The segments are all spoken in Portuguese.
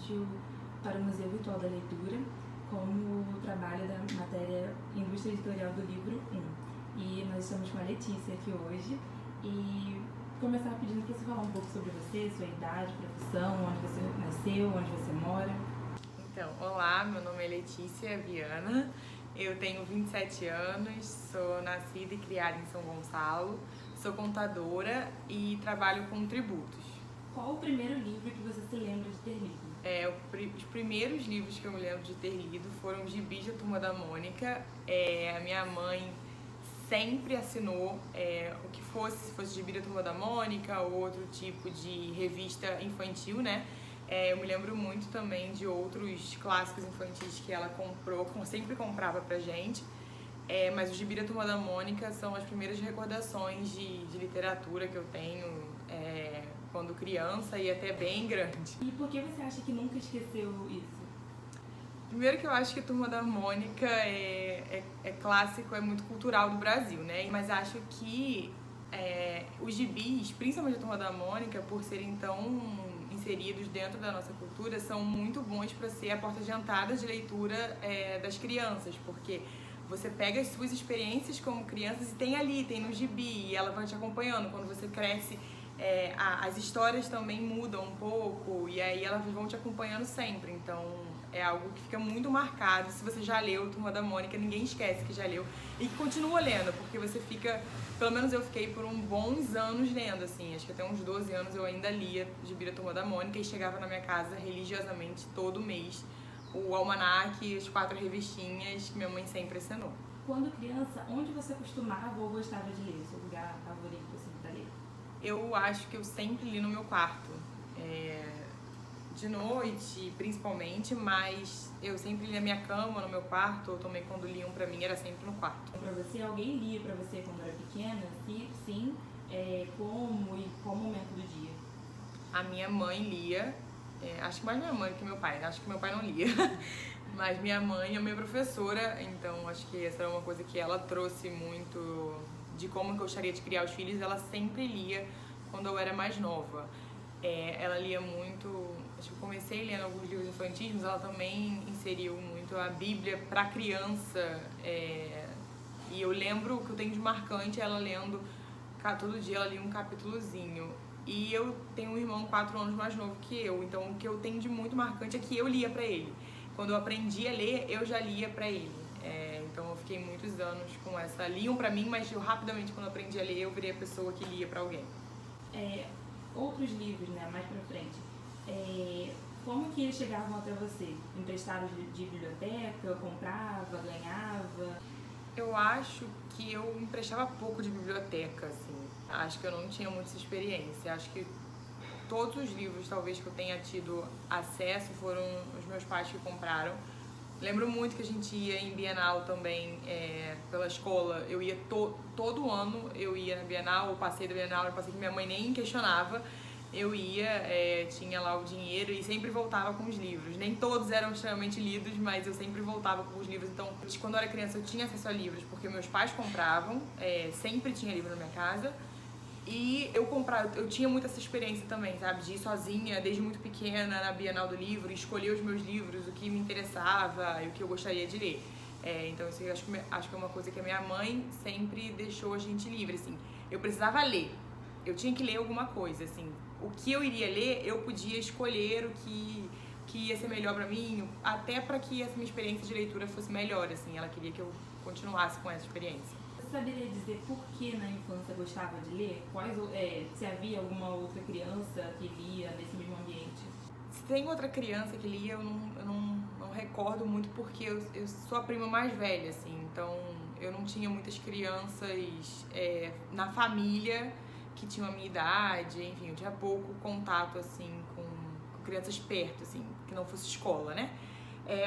útil para o Museu Virtual da Leitura, como o trabalho da matéria Indústria Editorial do Livro 1. E nós estamos com a Letícia aqui hoje e começar pedindo para você falar um pouco sobre você, sua idade, profissão, onde você nasceu, onde você mora. Então, olá, meu nome é Letícia Viana, eu tenho 27 anos, sou nascida e criada em São Gonçalo, sou contadora e trabalho com tributos. Qual o primeiro livro que você se lembra de ter lido? Os primeiros livros que eu me lembro de ter lido foram os gibis da Turma da Mônica. A minha mãe sempre assinou o que fosse, se fosse gibi da Turma da Mônica ou outro tipo de revista infantil, né? Eu me lembro muito também de outros clássicos infantis que ela comprou, sempre comprava pra gente. Mas os gibi da Turma da Mônica são as primeiras recordações de literatura que eu tenho quando criança e até bem grande. E por que você acha que nunca esqueceu isso? Primeiro que eu acho que a Turma da Mônica é clássico, é muito cultural do Brasil, né? Mas acho que os gibis, principalmente a Turma da Mônica, por serem tão inseridos dentro da nossa cultura, são muito bons para ser a porta de entrada de leitura das crianças, porque você pega as suas experiências como crianças e tem no gibi, e ela vai te acompanhando. Quando você cresce, as histórias também mudam um pouco, e aí elas vão te acompanhando sempre. Então é algo que fica muito marcado. Se você já leu Turma da Mônica, ninguém esquece que já leu e que continua lendo, porque você fica, pelo menos eu fiquei por uns bons anos lendo, assim, acho que até uns 12 anos eu ainda lia gibi da Turma da Mônica e chegava na minha casa religiosamente todo mês o almanaque, as 4 revistinhas que minha mãe sempre assinou. Quando criança, onde você costumava ou gostava de ler? Seu lugar favorito assim, para ler? Eu acho que eu sempre li no meu quarto, de noite principalmente, mas eu sempre li na minha cama, no meu quarto, ou também quando liam pra mim era sempre no quarto. Pra você, alguém lia pra você quando era pequena? Sim, como e qual momento do dia? A minha mãe lia, acho que mais minha mãe que meu pai, acho que meu pai não lia, mas minha mãe é minha professora, então acho que essa era uma coisa que ela trouxe muito de como eu gostaria de criar os filhos. Ela sempre lia quando eu era mais nova. Ela lia muito, acho que eu comecei lendo alguns livros infantis, mas ela também inseriu muito a Bíblia para criança, e eu lembro que eu tenho de marcante ela lendo, todo dia ela lia um capítulozinho. E eu tenho um irmão 4 anos mais novo que eu, então o que eu tenho de muito marcante é que eu lia pra ele. Quando eu aprendi a ler, eu já lia pra ele. Então eu fiquei muitos anos com essa. Liam pra mim, mas eu rapidamente, quando eu aprendi a ler, eu virei a pessoa que lia pra alguém. Outros livros, né, mais pra frente, como que eles chegavam até você? Emprestados de biblioteca, comprava, ganhava? Eu acho que eu emprestava pouco de biblioteca, assim. Acho que eu não tinha muita experiência. Acho que todos os livros, talvez, que eu tenha tido acesso foram os meus pais que compraram. Lembro muito que a gente ia em Bienal também, pela escola. Eu ia todo ano, eu ia na Bienal, o passeio da Bienal, eu passei que minha mãe nem questionava. Eu ia, tinha lá o dinheiro e sempre voltava com os livros. Nem todos eram extremamente lidos, mas eu sempre voltava com os livros. Então, quando eu era criança, eu tinha acesso a livros, porque meus pais compravam, sempre tinha livro na minha casa. E eu tinha muito essa experiência também, sabe? De ir sozinha, desde muito pequena, na Bienal do Livro, escolher os meus livros, o que me interessava e o que eu gostaria de ler. Então, isso eu acho que é uma coisa que a minha mãe sempre deixou a gente livre, assim. Eu precisava ler, eu tinha que ler alguma coisa, assim. O que eu iria ler, eu podia escolher o que ia ser melhor pra mim, até pra que essa minha experiência de leitura fosse melhor, assim. Ela queria que eu continuasse com essa experiência. Você saberia dizer por que na infância gostava de ler? Se havia alguma outra criança que lia nesse mesmo ambiente? Se tem outra criança que lia, eu não recordo muito, porque eu sou a prima mais velha, assim. Então eu não tinha muitas crianças na família que tinham a minha idade, enfim, eu tinha pouco contato, assim, com crianças perto, assim, que não fosse escola, né?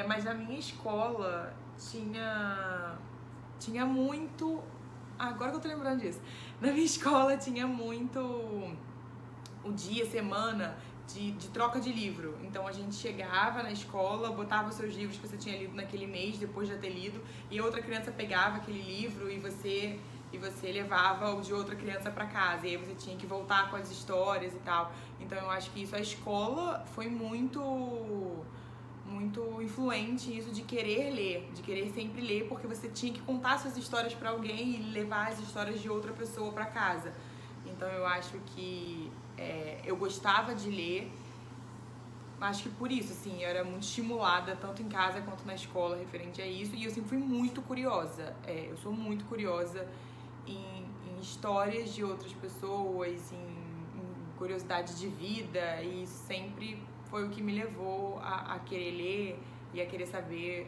Mas na minha escola tinha muito... Agora que eu tô lembrando disso. Na minha escola tinha muito o dia, semana de troca de livro. Então a gente chegava na escola, botava os seus livros que você tinha lido naquele mês, depois de já ter lido, e outra criança pegava aquele livro e você e você levava o de outra criança para casa, e aí você tinha que voltar com as histórias e tal. Então eu acho que isso, a escola foi muito influente isso de querer ler, de querer sempre ler, porque você tinha que contar suas histórias para alguém e levar as histórias de outra pessoa para casa. Então eu acho que eu gostava de ler, acho que por isso, assim, eu era muito estimulada, tanto em casa quanto na escola, referente a isso, e eu sempre fui muito curiosa. Eu sou muito curiosa em histórias de outras pessoas, em curiosidade de vida, e isso sempre foi o que me levou a querer ler e a querer saber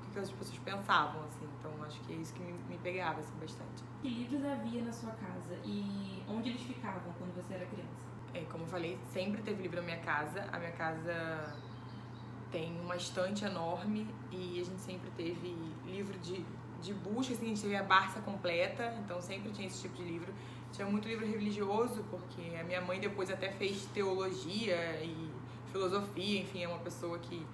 o que as pessoas pensavam, assim. Então acho que é isso que me pegava, assim, bastante. Que livros havia na sua casa e onde eles ficavam quando você era criança? Como eu falei, sempre teve livro na minha casa. A minha casa tem uma estante enorme e a gente sempre teve livro de busca, assim, a gente teve a Barça completa, então sempre tinha esse tipo de livro. Tinha muito livro religioso, porque a minha mãe depois até fez teologia e filosofia, enfim, é uma pessoa que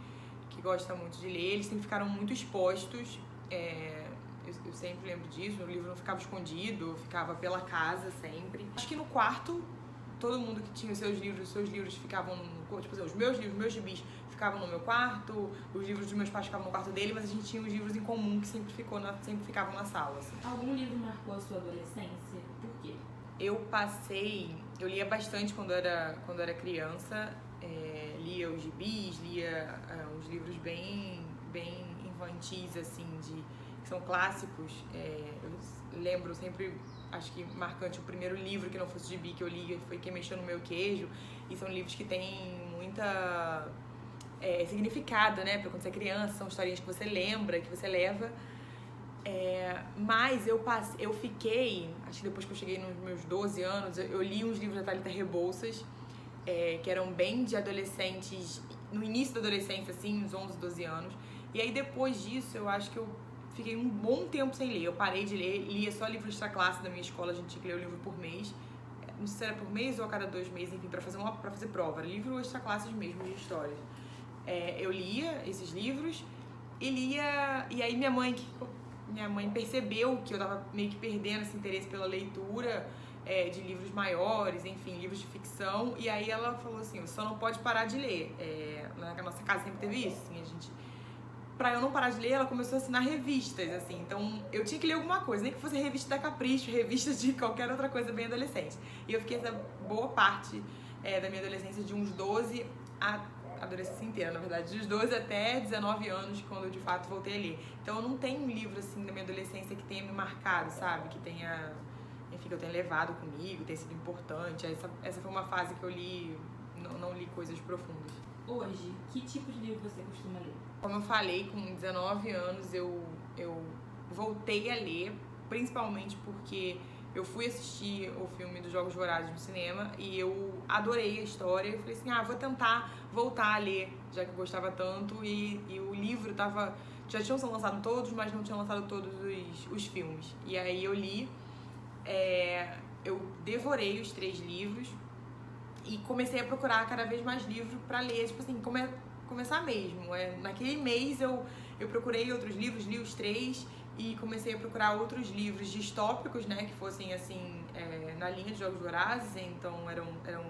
gosta muito de ler. Eles sempre ficaram muito expostos, eu sempre lembro disso, o livro não ficava escondido, ficava pela casa sempre. Acho que no quarto, todo mundo que tinha os seus livros ficavam, tipo assim, os meus livros, meus gibis ficavam no meu quarto, os livros dos meus pais ficavam no quarto dele, mas a gente tinha os livros em comum que sempre ficavam na sala, assim. Algum livro marcou a sua adolescência? Por quê? Eu lia bastante quando era criança, lia os gibis, lia uns livros bem infantis, assim, que são clássicos. Eu lembro sempre, acho que marcante, o primeiro livro que não fosse gibi que eu li foi Quem Mexeu no Meu Queijo, e são livros que têm muita significado, né, pra quando você é criança, são historinhas que você lembra, que você leva. Mas eu fiquei, acho que depois que eu cheguei nos meus 12 anos, eu li uns livros da Thalita Rebouças, que eram bem de adolescentes, no início da adolescência, assim, uns 11, 12 anos. E aí depois disso, eu acho que eu fiquei um bom tempo sem ler. Eu parei de ler, lia só livro extra classe da minha escola, a gente tinha que ler o livro por mês. Não sei se era por mês ou a cada 2 meses, enfim, pra fazer prova. Livro extra classes mesmo, de histórias. Eu lia esses livros e aí minha mãe percebeu que eu tava meio que perdendo esse interesse pela leitura de livros maiores, enfim, livros de ficção, e aí ela falou assim, você só não pode parar de ler. Na nossa casa sempre teve isso, assim, pra eu não parar de ler, ela começou a assinar revistas, assim, então eu tinha que ler alguma coisa, nem que fosse revista da Capricho, revista de qualquer outra coisa bem adolescente. E eu fiquei essa boa parte da minha adolescência, de uns 12 a adolescência inteira, na verdade, dos 12 até 19 anos, quando eu de fato voltei a ler. Então eu não tenho um livro, assim, da minha adolescência que tenha me marcado, sabe? Que tenha, enfim, que eu tenha levado comigo, tenha sido importante. Essa foi uma fase que eu li, não li coisas profundas. Hoje, que tipo de livro você costuma ler? Como eu falei, com 19 anos eu voltei a ler, principalmente porque eu fui assistir o filme dos Jogos Vorazes no cinema e eu adorei a história. Eu falei assim, vou tentar voltar a ler, já que eu gostava tanto. E o livro tava... Já tinham sido lançados todos, mas não tinham lançado todos os filmes. E aí eu li, eu devorei os 3 livros e comecei a procurar cada vez mais livros pra ler, tipo assim, começar mesmo. Naquele mês eu procurei outros livros, li os 3 e comecei a procurar outros livros distópicos, né, que fossem, assim, na linha de Jogos Vorazes, então eram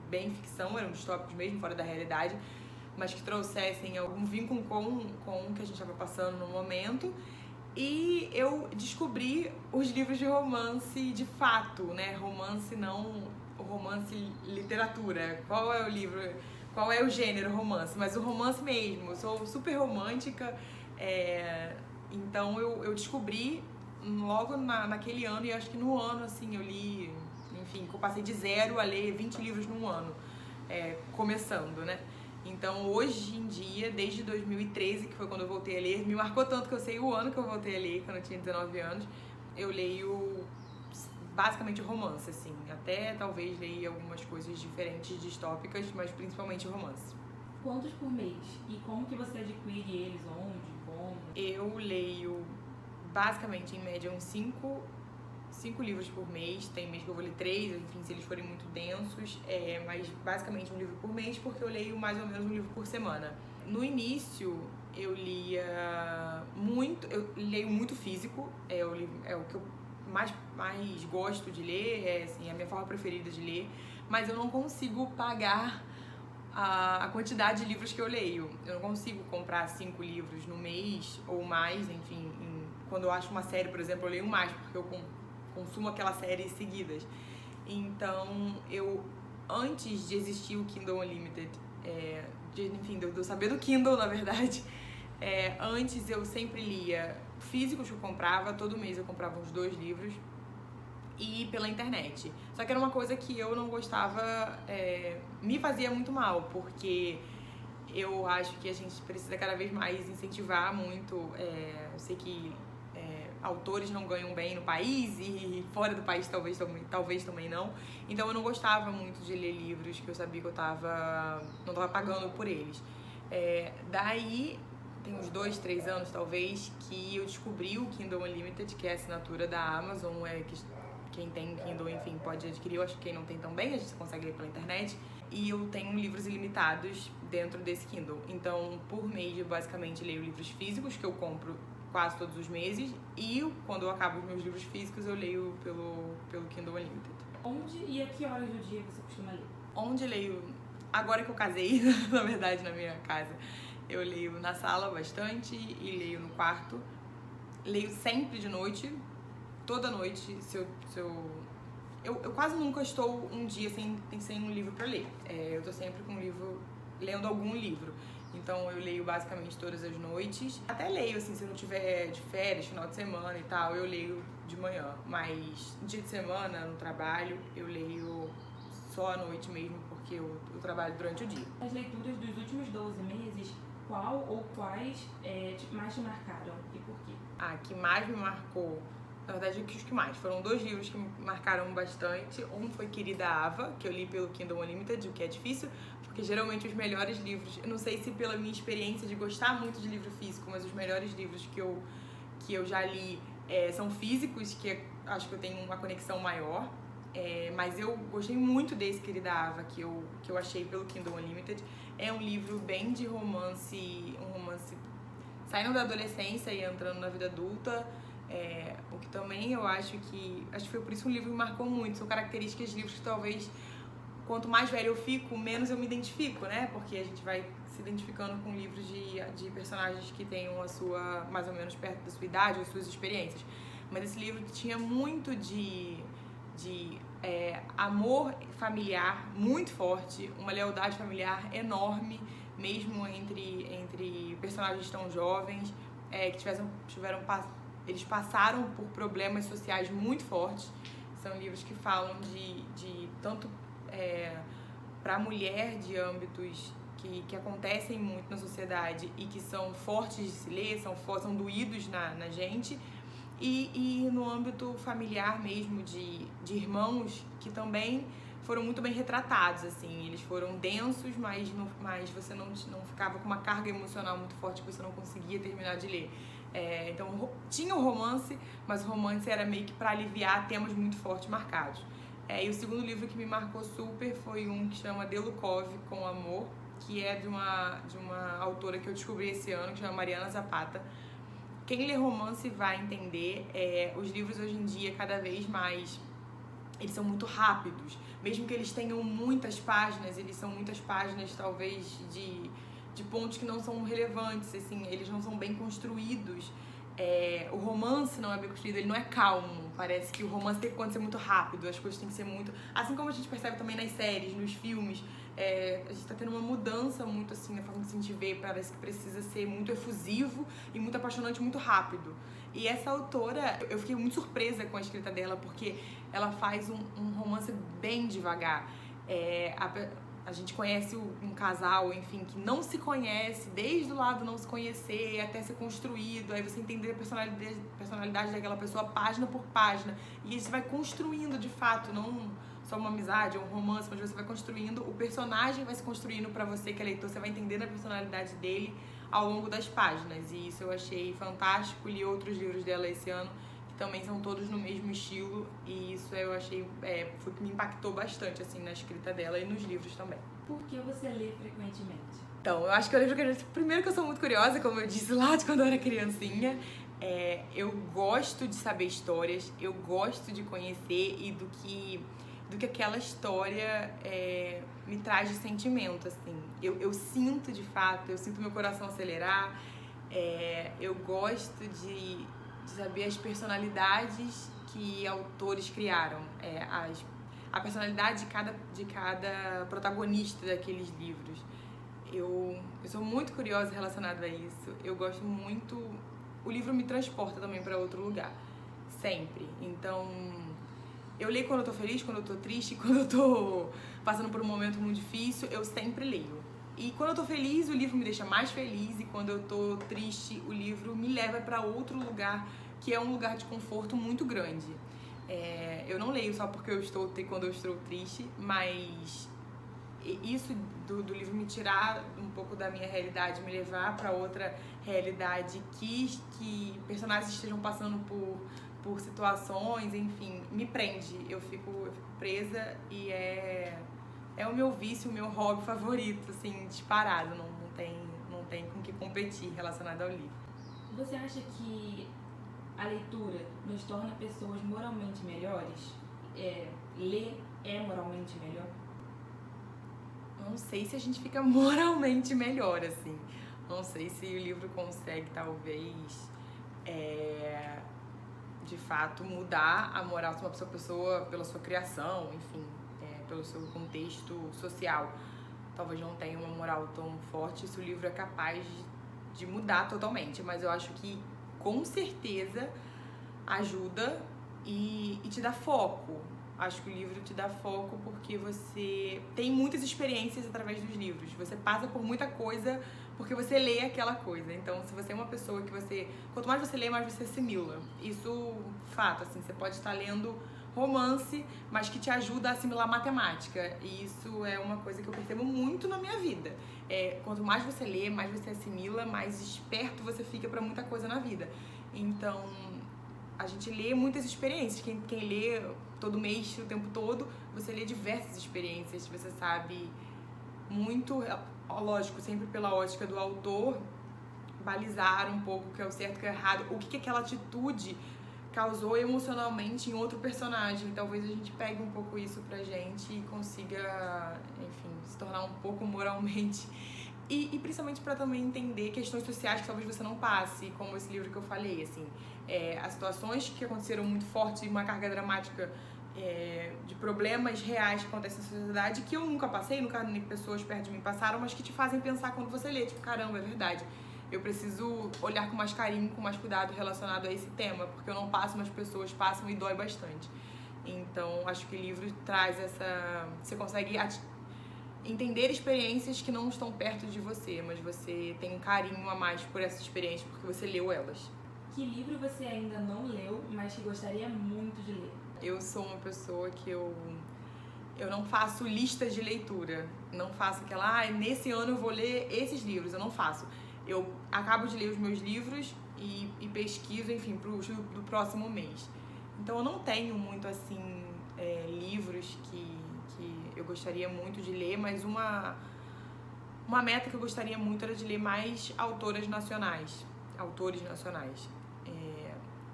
bem ficção, eram distópicos mesmo, fora da realidade, mas que trouxessem algum vínculo com o que a gente estava passando no momento. E eu descobri os livros de romance de fato, né, romance não... o romance literatura, qual é o livro, qual é o gênero romance, mas o romance mesmo. Eu sou super romântica, então eu descobri logo naquele ano, e acho que no ano, assim, eu li, enfim, eu passei de 0 a ler 20 livros num ano, começando, né? Então, hoje em dia, desde 2013, que foi quando eu voltei a ler, me marcou tanto que eu sei o ano que eu voltei a ler, quando eu tinha 19 anos, eu leio basicamente romance, assim, até talvez leia algumas coisas diferentes, distópicas, mas principalmente romance. Quantos por mês? E como que você adquire eles? Onde? Como? Eu leio basicamente, em média, uns 5 livros por mês. Tem mês que eu vou ler 3, enfim, se eles forem muito densos, mas basicamente um livro por mês, porque eu leio mais ou menos um livro por semana. No início, eu leio muito físico, é o que eu mais gosto de ler, é assim, a minha forma preferida de ler, mas eu não consigo pagar a quantidade de livros que eu leio. Eu não consigo comprar 5 livros no mês ou mais, enfim, quando eu acho uma série, por exemplo, eu leio mais, porque eu consumo aquela série seguidas. Então, antes de existir o Kindle Unlimited, enfim, de eu saber do Kindle, na verdade, antes eu sempre lia físicos que eu comprava, todo mês eu comprava uns 2 livros, e pela internet. Só que era uma coisa que eu não gostava, me fazia muito mal, porque eu acho que a gente precisa cada vez mais incentivar muito. Eu sei que autores não ganham bem no país e fora do país talvez também não. Então eu não gostava muito de ler livros que eu sabia que eu não estava pagando por eles. Daí tem uns 2, 3 anos talvez que eu descobri o Kindle Unlimited, que é a assinatura da Amazon, quem tem Kindle, enfim, pode adquirir. Eu acho que quem não tem também, a gente consegue ler pela internet. E eu tenho livros ilimitados dentro desse Kindle. Então, por mês, eu basicamente leio livros físicos, que eu compro quase todos os meses. E quando eu acabo os meus livros físicos, eu leio pelo Kindle Unlimited. Onde e a que horas do dia você costuma ler? Onde eu leio? Agora que eu casei, na verdade, na minha casa, eu leio na sala bastante e leio no quarto. Leio sempre de noite. Toda noite, eu quase nunca estou um dia sem um livro para ler. Eu tô sempre com um livro, lendo algum livro. Então eu leio basicamente todas as noites. Até leio, assim, se eu não tiver de férias, final de semana e tal, eu leio de manhã. Mas dia de semana, no trabalho, eu leio só à noite mesmo, porque eu trabalho durante o dia. As leituras dos últimos 12 meses, qual ou quais mais te marcaram e por quê? Que mais me marcou... Na verdade, os que mais. Foram 2 livros que me marcaram bastante. Um foi Querida Ava, que eu li pelo Kindle Unlimited, o que é difícil, porque geralmente os melhores livros, eu não sei se pela minha experiência de gostar muito de livro físico, mas os melhores livros que eu já li são físicos, que acho que eu tenho uma conexão maior. Mas eu gostei muito desse Querida Ava, que eu achei pelo Kindle Unlimited. É um livro bem de romance, um romance saindo da adolescência e entrando na vida adulta. O que também eu acho que foi por isso que um livro me marcou muito. São características de livros que talvez quanto mais velho eu fico, menos eu me identifico, né? Porque a gente vai se identificando com livros de personagens que tenham a sua, mais ou menos perto da sua idade ou suas experiências. Mas esse livro tinha muito de amor familiar muito forte, uma lealdade familiar enorme, mesmo entre personagens tão jovens, que eles passaram por problemas sociais muito fortes. São livros que falam de tanto para a mulher, de âmbitos que acontecem muito na sociedade e que são fortes de se ler, são doídos na gente, e no âmbito familiar mesmo, de irmãos que também foram muito bem retratados, assim. Eles foram densos, mas você não ficava com uma carga emocional muito forte que você não conseguia terminar de ler. Então tinha o romance, mas o romance era meio que para aliviar temas muito fortes marcados. E o segundo livro que me marcou super foi um que chama Delukov com Amor, que é de uma autora que eu descobri esse ano, que chama Mariana Zapata. Quem lê romance vai entender. Os livros hoje em dia, cada vez mais, eles são muito rápidos. Mesmo que eles tenham muitas páginas, eles são muitas páginas talvez de pontos que não são relevantes, assim, eles não são bem construídos. O romance não é bem construído, ele não é calmo. Parece que o romance tem que acontecer muito rápido, as coisas têm que ser muito... Assim como a gente percebe também nas séries, nos filmes, a gente tá tendo uma mudança muito assim na forma que a gente vê, parece que precisa ser muito efusivo e muito apaixonante, muito rápido. E essa autora, eu fiquei muito surpresa com a escrita dela, porque ela faz um romance bem devagar. A gente conhece um casal, enfim, que não se conhece, desde o lado não se conhecer até ser construído, aí você entender a personalidade daquela pessoa página por página, e aí você vai construindo de fato, não só uma amizade ou um romance, mas você vai construindo, o personagem vai se construindo pra você que é leitor, você vai entendendo a personalidade dele ao longo das páginas, e isso eu achei fantástico. Li outros livros dela esse ano, que também são todos no mesmo estilo, e isso eu achei, foi que me impactou bastante, assim, na escrita dela e nos livros também. Por que você lê frequentemente? Então, eu acho que eu leio frequentemente, primeiro que eu sou muito curiosa, como eu disse lá de quando eu era criancinha, Eu gosto de saber histórias, eu gosto de conhecer e do que aquela história me traz de sentimento, assim. Eu sinto de fato, eu sinto meu coração acelerar, eu gosto de saber as personalidades que autores criaram, a personalidade de cada protagonista daqueles livros. Eu sou muito curiosa relacionada a isso, eu gosto muito. O livro me transporta também para outro lugar, sempre. Então, eu leio quando eu tô feliz, quando eu tô triste, quando eu tô passando por um momento muito difícil, eu sempre leio. E quando eu tô feliz, o livro me deixa mais feliz, e quando eu tô triste, o livro me leva para outro lugar, que é um lugar de conforto muito grande. Eu não leio só porque quando eu estou triste, mas isso do livro me tirar um pouco da minha realidade, me levar para outra realidade, que personagens estejam passando por situações, enfim, me prende. Eu fico presa e é o meu vício, o meu hobby favorito, assim, disparado. Não tem com que competir relacionado ao livro. Você acha que a leitura nos torna pessoas moralmente melhores? Ler é moralmente melhor? Não sei se a gente fica moralmente melhor, assim. Não sei se o livro consegue, talvez, de fato, mudar a moral de uma pessoa pela sua criação, enfim, pelo seu contexto social. Talvez não tenha uma moral tão forte se o livro é capaz de mudar totalmente, mas eu acho que, com certeza, ajuda e te dá foco. Acho que o livro te dá foco porque você tem muitas experiências através dos livros. Você passa por muita coisa porque você lê aquela coisa. Então, se você é uma pessoa que quanto mais você lê, mais você assimila. Isso, fato, assim, você pode estar lendo romance, mas que te ajuda a assimilar matemática. E isso é uma coisa que eu percebo muito na minha vida. Quanto mais você lê, mais você assimila, mais esperto você fica para muita coisa na vida. Então, a gente lê muitas experiências. Quem lê todo mês, o tempo todo, você lê diversas experiências. Você sabe muito, lógico, sempre pela ótica do autor, balizar um pouco o que é o certo e o que é o errado. O que aquela atitude causou emocionalmente em outro personagem. Talvez a gente pegue um pouco isso pra gente e consiga, enfim, se tornar um pouco moralmente. E principalmente para também entender questões sociais que talvez você não passe, como esse livro que eu falei, assim. As situações que aconteceram muito fortes e uma carga dramática de problemas reais que acontecem na sociedade que eu nunca passei, nunca nem pessoas perto de mim passaram, mas que te fazem pensar quando você lê, tipo, caramba, é verdade. Eu preciso olhar com mais carinho, com mais cuidado relacionado a esse tema, porque eu não passo, mas pessoas passam e dói bastante. Então, acho que o livro traz você consegue entender experiências que não estão perto de você, mas você tem um carinho a mais por essas experiências porque você leu elas. Que livro você ainda não leu, mas que gostaria muito de ler? Eu sou uma pessoa que eu não faço listas de leitura. Não faço aquela, nesse ano eu vou ler esses livros. Eu não faço. Eu acabo de ler os meus livros e pesquiso, enfim, do próximo mês. Então eu não tenho muito, assim, livros que eu gostaria muito de ler, mas uma meta que eu gostaria muito era de ler mais autores nacionais.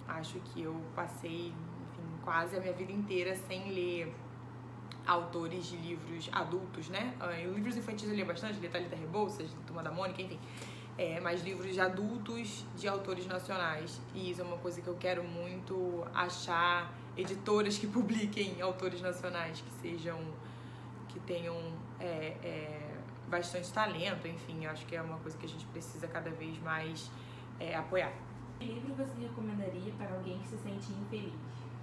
Acho que eu passei, enfim, quase a minha vida inteira sem ler autores de livros adultos, né? Livros infantis eu lia bastante, li Thalita Rebouças, Turma da Mônica, enfim. Mas livros de adultos de autores nacionais. E isso é uma coisa que eu quero muito achar, editoras que publiquem autores nacionais que tenham bastante talento, enfim, acho que é uma coisa que a gente precisa cada vez mais apoiar. Que livro você recomendaria para alguém que se sente infeliz?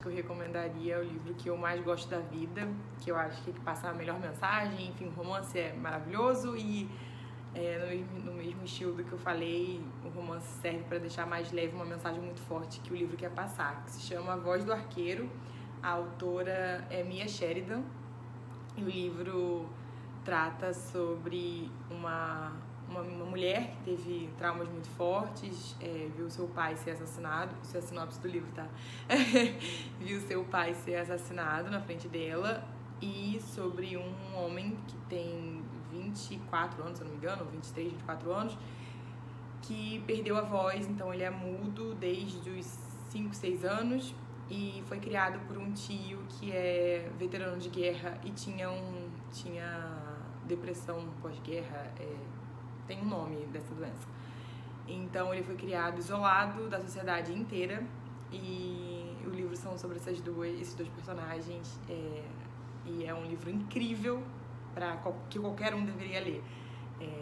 Eu recomendaria o livro que eu mais gosto da vida, que eu acho que passa a melhor mensagem, enfim, o romance é maravilhoso e no mesmo estilo do que eu falei, o romance serve para deixar mais leve uma mensagem muito forte que o livro quer passar, que se chama A Voz do Arqueiro. A autora é Mia Sheridan e o livro trata sobre uma mulher que teve traumas muito fortes, viu seu pai ser assassinado, isso é a sinopse do livro, tá? Viu seu pai ser assassinado na frente dela, e sobre um homem que tem 24 anos, se eu não me engano, 23, 24 anos, que perdeu a voz, então ele é mudo desde os 5, 6 anos e foi criado por um tio que é veterano de guerra e tinha depressão pós-guerra, tem um nome dessa doença. Então ele foi criado isolado da sociedade inteira e o livro são sobre esses dois personagens e é um livro incrível que qualquer um deveria ler.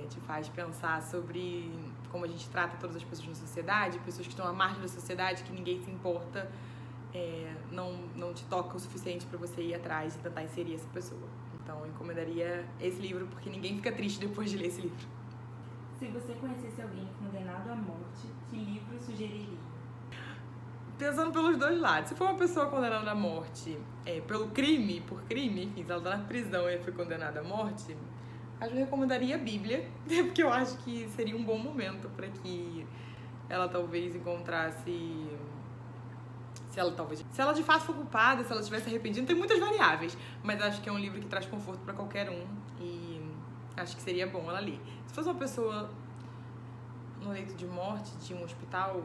Te faz pensar sobre como a gente trata todas as pessoas na sociedade, pessoas que estão à margem da sociedade, que ninguém se importa, não te toca o suficiente para você ir atrás e tentar inserir essa pessoa. Então eu encomendaria esse livro porque ninguém fica triste depois de ler esse livro. Se você conhecesse alguém condenado à morte, que livro sugeriria? Pensando pelos dois lados, se for uma pessoa condenada à morte por crime, enfim, se ela tá na prisão e foi condenada à morte, acho que eu recomendaria a Bíblia, porque eu acho que seria um bom momento para que ela talvez encontrasse... Se ela de fato for culpada, se ela tivesse arrependida, tem muitas variáveis, mas acho que é um livro que traz conforto para qualquer um e acho que seria bom ela ler. Se fosse uma pessoa no leito de morte de um hospital,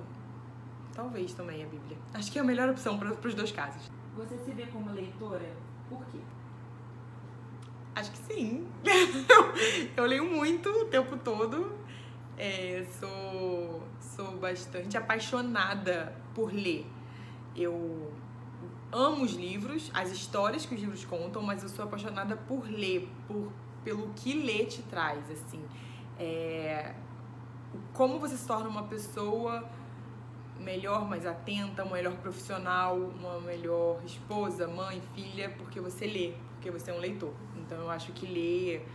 talvez também a Bíblia. Acho que é a melhor opção para os dois casos. Você se vê como leitora? Por quê? Acho que sim. Eu leio muito o tempo todo. Sou bastante apaixonada por ler. Eu amo os livros, as histórias que os livros contam, mas eu sou apaixonada por ler, pelo que ler te traz, assim. Como você se torna uma pessoa melhor, mais atenta, uma melhor profissional, uma melhor esposa, mãe, filha, porque você lê, porque você é um leitor. Então eu acho que ler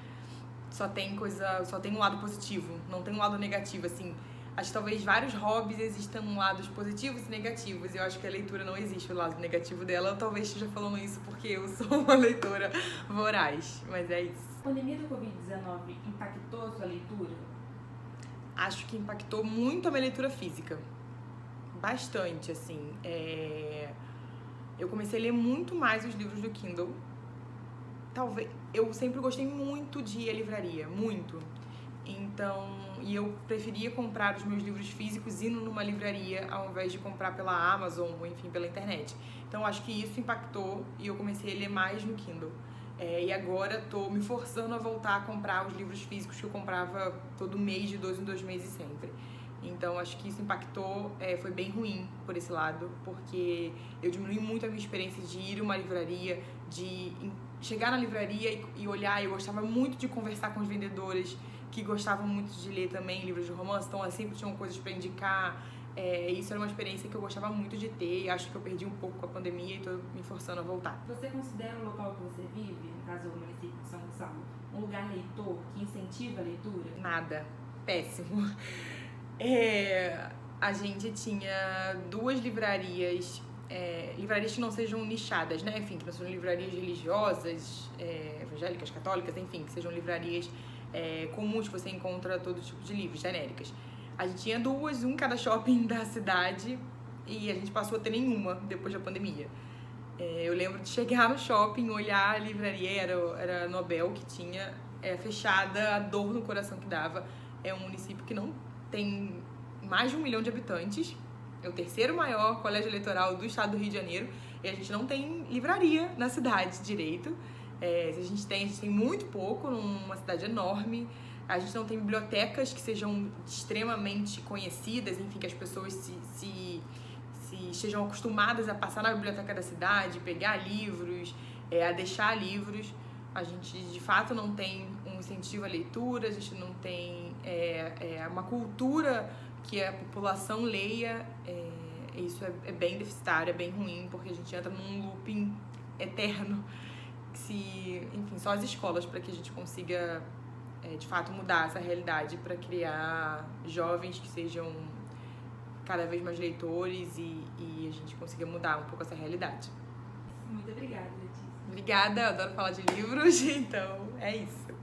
só tem um lado positivo, não tem um lado negativo, assim. Acho que talvez vários hobbies existam lados positivos e negativos. Eu acho que a leitura não existe o lado negativo dela. Eu talvez esteja falando isso porque eu sou uma leitora voraz, mas é isso. A pandemia do Covid-19 impactou a sua leitura? Acho que impactou muito a minha leitura física. Bastante, assim. Eu comecei a ler muito mais os livros do Kindle. Eu sempre gostei muito de ir à livraria, muito. Então, e eu preferia comprar os meus livros físicos indo numa livraria ao invés de comprar pela Amazon ou, enfim, pela internet. Então, acho que isso impactou e eu comecei a ler mais no Kindle. E agora tô me forçando a voltar a comprar os livros físicos que eu comprava todo mês, de 2 em 2 meses sempre. Então, acho que isso impactou, foi bem ruim por esse lado, porque eu diminui muito a minha experiência de ir a uma livraria, de chegar na livraria e olhar. Eu gostava muito de conversar com os vendedores, que gostavam muito de ler também livros de romance, então elas sempre tinham coisas para indicar. Isso era uma experiência que eu gostava muito de ter e acho que eu perdi um pouco com a pandemia e tô me forçando a voltar. Você considera o local que você vive, no caso o município de São Gonçalo, um lugar leitor que incentiva a leitura? Nada. Péssimo. A gente tinha 2 livrarias, livrarias que não sejam nichadas, né? Enfim, que não sejam livrarias religiosas, evangélicas, católicas, enfim, que sejam livrarias comuns que você encontra todo tipo de livros, genéricas. A gente tinha 2, um em cada shopping da cidade e a gente passou a ter nenhuma depois da pandemia. Eu lembro de chegar no shopping, olhar a livraria, era a Nobel que tinha, fechada, a dor no coração que dava. É um município que não tem mais de 1 milhão de habitantes, é o 3º maior colégio eleitoral do estado do Rio de Janeiro e a gente não tem livraria na cidade direito. A gente tem muito pouco numa cidade enorme. A gente não tem bibliotecas que sejam extremamente conhecidas, enfim, que as pessoas estejam acostumadas a passar na biblioteca da cidade, pegar livros, a deixar livros. A gente, de fato, não tem um incentivo à leitura, a gente não tem uma cultura que a população leia. Isso é bem deficitário, é bem ruim, porque a gente entra num looping eterno. Enfim, só as escolas para que a gente consiga, de fato, mudar essa realidade para criar jovens que sejam cada vez mais leitores e a gente consiga mudar um pouco essa realidade. Muito obrigada, Letícia. Obrigada, eu adoro falar de livros, então é isso.